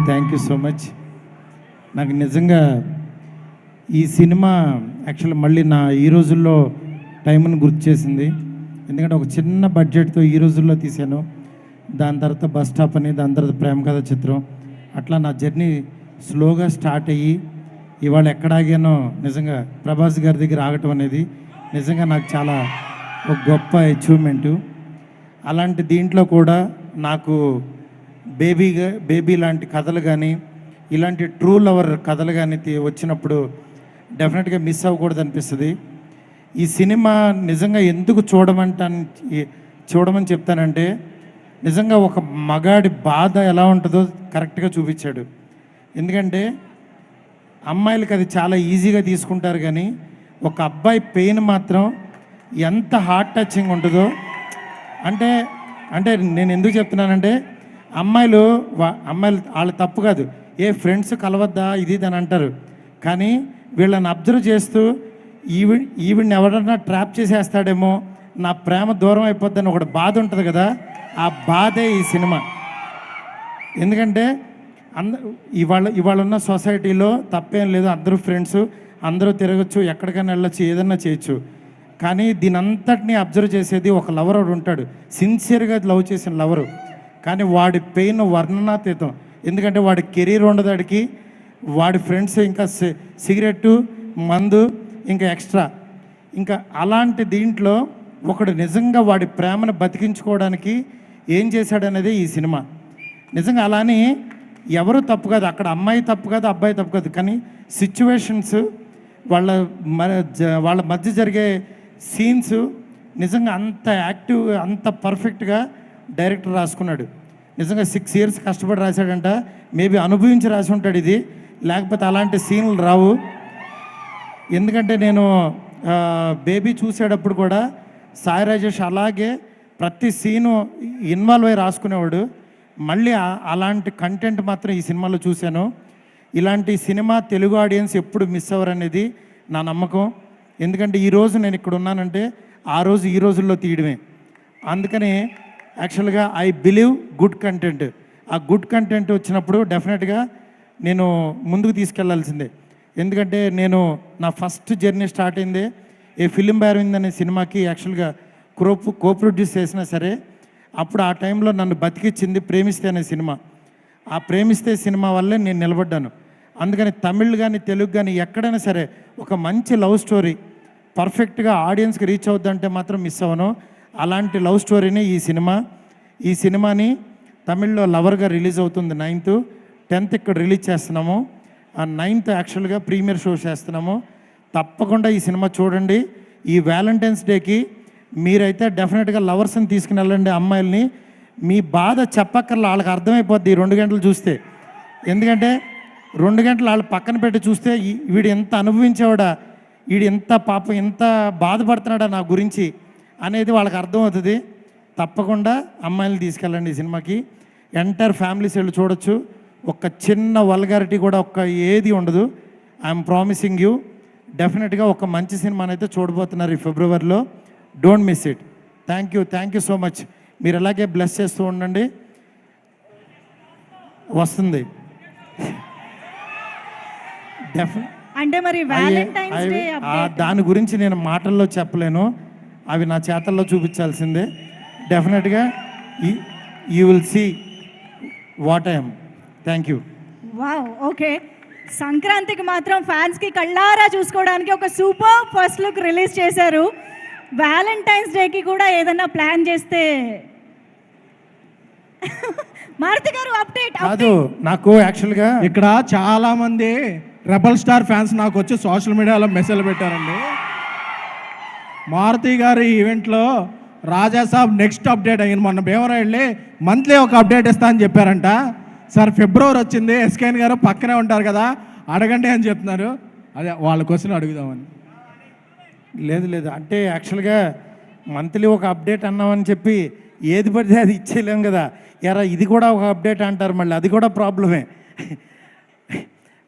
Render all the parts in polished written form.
Thank you so much. నాకు నిజంగా ఈ సినిమా యాక్చువల్లీ మళ్ళీ నా ఈ రోజుల్లో టైంని గుర్తు చేసింది. ఎందుకంటే ఒక చిన్న బడ్జెట్తో ఈ రోజుల్లో తీశాను. దాని తర్వాత బస్ స్టాప్ అని, దాని తర్వాత ప్రేమ కథ చిత్రం, అట్లా నా జర్నీ స్లోగా స్టార్ట్ అయ్యి ఇవాళ ఎక్కడ ఆగానో నిజంగా ప్రభాస్ గారి దగ్గర ఆగటం అనేది నిజంగా నాకు చాలా ఒక గొప్ప అచీవ్మెంటు. అలాంటి దీంట్లో కూడా నాకు బేబీ లాంటి కథలు కానీ, ఇలాంటి ట్రూ లవర్ కథలు కానీ వచ్చినప్పుడు డెఫినెట్గా మిస్ అవ్వకూడదు అనిపిస్తుంది. ఈ సినిమా నిజంగా ఎందుకు చూడమని చెప్తానంటే, నిజంగా ఒక మగాడి బాధ ఎలా ఉంటుందో కరెక్ట్గా చూపించాడు. ఎందుకంటే అమ్మాయిలకి అది చాలా ఈజీగా తీసుకుంటారు, కానీ ఒక అబ్బాయి పెయిన్ మాత్రం ఎంత హార్ట్ టచింగ్ ఉంటుందో. అంటే అంటే నేను ఎందుకు చెప్తున్నానంటే, అమ్మాయిలు వాళ్ళ తప్పు కాదు, ఏ ఫ్రెండ్స్ కలవద్దా ఇది అని అంటారు, కానీ వీళ్ళని అబ్జర్వ్ చేస్తూ ఈవిడిని ఎవరన్నా ట్రాప్ చేసేస్తాడేమో, నా ప్రేమ దూరం అయిపోద్దని ఒక బాధ ఉంటుంది కదా, ఆ బాధే ఈ సినిమా. ఎందుకంటే ఇవాళ ఉన్న సొసైటీలో తప్పేం లేదు, అందరూ ఫ్రెండ్స్, అందరూ తిరగచ్చు, ఎక్కడికైనా వెళ్ళొచ్చు, ఏదన్నా చేయొచ్చు. కానీ దీని అంతటినీ అబ్జర్వ్ చేసేది ఒక లవర్ ఉంటాడు, సిన్సియర్గా లవ్ చేసిన లవరు. కానీ వాడి పెయిన్ వర్ణనాతీతం. ఎందుకంటే వాడి కెరీర్ ఉండదాడికి, వాడి ఫ్రెండ్స్ ఇంకా సిగరెట్టు, మందు, ఇంకా ఎక్స్ట్రా, ఇంకా అలాంటి దీంట్లో ఒకడు నిజంగా వాడి ప్రేమను బతికించుకోవడానికి ఏం చేశాడనేది ఈ సినిమా. నిజంగా అలానే ఎవరు తప్పు కాదు, అక్కడ అమ్మాయి తప్పు కాదు, అబ్బాయి తప్పు కాదు, కానీ సిచ్యువేషన్స్, వాళ్ళ మధ్య జరిగే సీన్స్ నిజంగా అంత యాక్టివ్, అంత పర్ఫెక్ట్గా డైరెక్టర్ రాసుకున్నాడు. నిజంగా 6 years కష్టపడి రాశాడంట. మేబీ అనుభవించి రాసి ఉంటాడు ఇది, లేకపోతే అలాంటి సీన్లు రావు. ఎందుకంటే నేను బేబీ చూసేటప్పుడు కూడా సాయి రాజేష్ అలాగే ప్రతి సీను ఇన్వాల్వ్ అయ్యి రాసుకునేవాడు. మళ్ళీ అలాంటి కంటెంట్ మాత్రం ఈ సినిమాలో చూశాను. ఇలాంటి సినిమా తెలుగు ఆడియన్స్ ఎప్పుడు మిస్ అవ్వరు అనేది నా నమ్మకం. ఎందుకంటే ఈరోజు నేను ఇక్కడ ఉన్నానంటే ఆ రోజు ఈ రోజుల్లో తీయడమే. అందుకని యాక్చువల్గా ఐ బిలీవ్ గుడ్ కంటెంట్. ఆ గుడ్ కంటెంట్ వచ్చినప్పుడు డెఫినెట్గా నేను ముందుకు తీసుకెళ్లాల్సిందే. ఎందుకంటే నేను నా ఫస్ట్ జర్నీ స్టార్ట్ అయింది ఏ ఫిలిం బ్యారవింద్ అనే సినిమాకి. యాక్చువల్గా కో-ప్రొడ్యూస్ చేసినా సరే, అప్పుడు ఆ టైంలో నన్ను బతికిచ్చింది ప్రేమిస్తే అనే సినిమా. ఆ ప్రేమిస్తే సినిమా వల్లే నేను నిలబడ్డాను. అందుకని తమిళ్ కానీ తెలుగు కానీ ఎక్కడైనా సరే ఒక మంచి లవ్ స్టోరీ పర్ఫెక్ట్గా ఆడియన్స్కి రీచ్ అవుద్దంటే మాత్రం మిస్ అవ్వను. అలాంటి లవ్ స్టోరీని ఈ సినిమాని తమిళ్లో లవర్గా రిలీజ్ అవుతుంది 9th, 10th ఇక్కడ రిలీజ్ చేస్తున్నాము. ఆ 9th యాక్చువల్గా ప్రీమియర్ షో చేస్తున్నాము. తప్పకుండా ఈ సినిమా చూడండి. ఈ వ్యాలంటైన్స్ డేకి మీరైతే డెఫినెట్గా లవర్స్ని తీసుకుని వెళ్ళండి. అమ్మాయిల్ని మీ బాధ చెప్పక్కర్లా, వాళ్ళకి అర్థమైపోద్ది ఈ 2 గంటలు చూస్తే. ఎందుకంటే 2 గంటలు వాళ్ళు పక్కన పెట్టి చూస్తే వీడు ఎంత అనుభవించేవాడా, వీడు ఎంత పాపం ఎంత బాధపడుతున్నాడా నా గురించి అనేది వాళ్ళకి అర్థమవుతుంది. తప్పకుండా అమ్మాయిలు తీసుకెళ్ళండి ఈ సినిమాకి. ఎంటైర్ ఫ్యామిలీస్ వెళ్ళి చూడొచ్చు. ఒక చిన్న వల్గారిటీ కూడా ఏది ఉండదు. ఐఎమ్ ప్రామిసింగ్ యూ, డెఫినెట్గా ఒక మంచి సినిమానైతే చూడబోతున్నారు ఈ ఫిబ్రవరిలో. Don't miss it. Thank you so much. మీరు అలాగే బ్లెస్ చేస్తూ ఉండండి. వస్తుంది అంటే మరి వ్యాలంటైన్స్ డే దాని గురించి నేను మాటల్లో చెప్పలేను, అవి నా చేతల్లో చూపించాల్సిందే. డెఫినెట్గా you will see what I'm. Thank you. Wow, okay. సంక్రాంతికి మాత్రం ఫ్యాన్స్కి కళ్ళారా చూసుకోవడానికి ఒక సూపర్ ఫస్ట్ లుక్ రిలీజ్ చేశారు. వ్యాలంటైన్స్ డేకి కూడా ఏదన్నా ప్లాన్ చేస్తే మారుతి గారు అప్డేట్ కాదు. నాకు యాక్చువల్గా ఇక్కడ చాలా మంది రెబల్ స్టార్ ఫ్యాన్స్ నాకు వచ్చి సోషల్ మీడియాలో మెసేజ్లు పెట్టారండి. మారుతి గారు ఈవెంట్లో రాజా సాబ్ నెక్స్ట్ అప్డేట్ అయ్యింది. మొన్న భీమవరం వెళ్ళి మంత్లీ ఒక అప్డేట్ ఇస్తా అని చెప్పారంట. సార్ ఫిబ్రవరి వచ్చింది, ఎస్కేఎన్ గారు పక్కనే ఉంటారు కదా, అడగండి అని చెప్తున్నారు. అదే వాళ్ళ క్వశ్చన్ అడుగుదామని. లేదు అంటే యాక్చువల్గా మంత్లీ ఒక అప్డేట్ అన్నామని చెప్పి ఏది పడితే అది ఇచ్చేయలేం కదా. ఎరా ఇది కూడా ఒక అప్డేట్ అంటారు, మళ్ళీ అది కూడా ప్రాబ్లమే.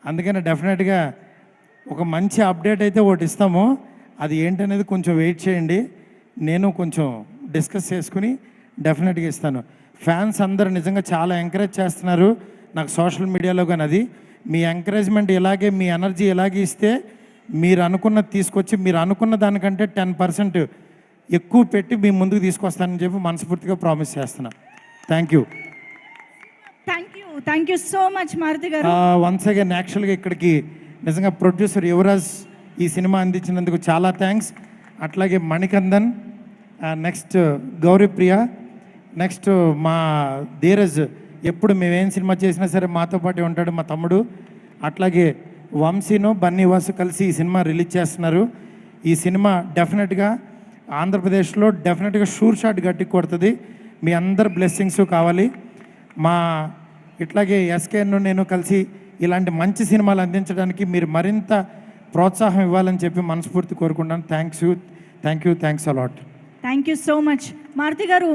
అందుకని డెఫినెట్గా ఒక మంచి అప్డేట్ అయితే ఒకటి ఇస్తాము. అది ఏంటనేది కొంచెం వెయిట్ చేయండి. నేను కొంచెం డిస్కస్ చేసుకుని డెఫినెట్గా ఇస్తాను. ఫ్యాన్స్ అందరూ నిజంగా చాలా ఎంకరేజ్ చేస్తున్నారు. నాకు సోషల్ మీడియాలో కానీ అది మీ ఎంకరేజ్మెంట్ ఇలాగే మీ ఎనర్జీ ఇలాగే ఇస్తే మీరు అనుకున్నది తీసుకొచ్చి మీరు అనుకున్న దానికంటే 10% ఎక్కువ పెట్టి మీ ముందుకు తీసుకొస్తానని చెప్పి మనస్ఫూర్తిగా ప్రామిస్ చేస్తున్నా. Thank you so much Maruti గారు. వన్స్ అగైన్ యాక్చువల్గా ఇక్కడికి నిజంగా ప్రొడ్యూసర్ యువరాజ్ ఈ సినిమా అందించినందుకు చాలా థ్యాంక్స్. అట్లాగే మణికందన్, నెక్స్ట్ గౌరీప్రియ, నెక్స్ట్ మా ధీరజ్, ఎప్పుడు మేమేం సినిమా చేసినా సరే మాతో పాటు ఉంటాడు మా తమ్ముడు. అట్లాగే వంశీను బన్నీవాసు కలిసి ఈ సినిమా రిలీజ్ చేస్తున్నారు. ఈ సినిమా డెఫినెట్గా ఆంధ్రప్రదేశ్లో డెఫినెట్గా షూర్ షాట్ గట్టి కొడుతుంది. మీ అందరి బ్లెస్సింగ్స్ కావాలి. మా ఇట్లాగే ఎస్కేను నేను కలిసి ఇలాంటి మంచి సినిమాలు అందించడానికి మీరు మరింత ప్రోత్సాహం ఇవ్వాలని చెప్పి మనస్ఫూర్తి కోరుకుంటాను. Thanks a lot. Thank you so much Maruti గారు.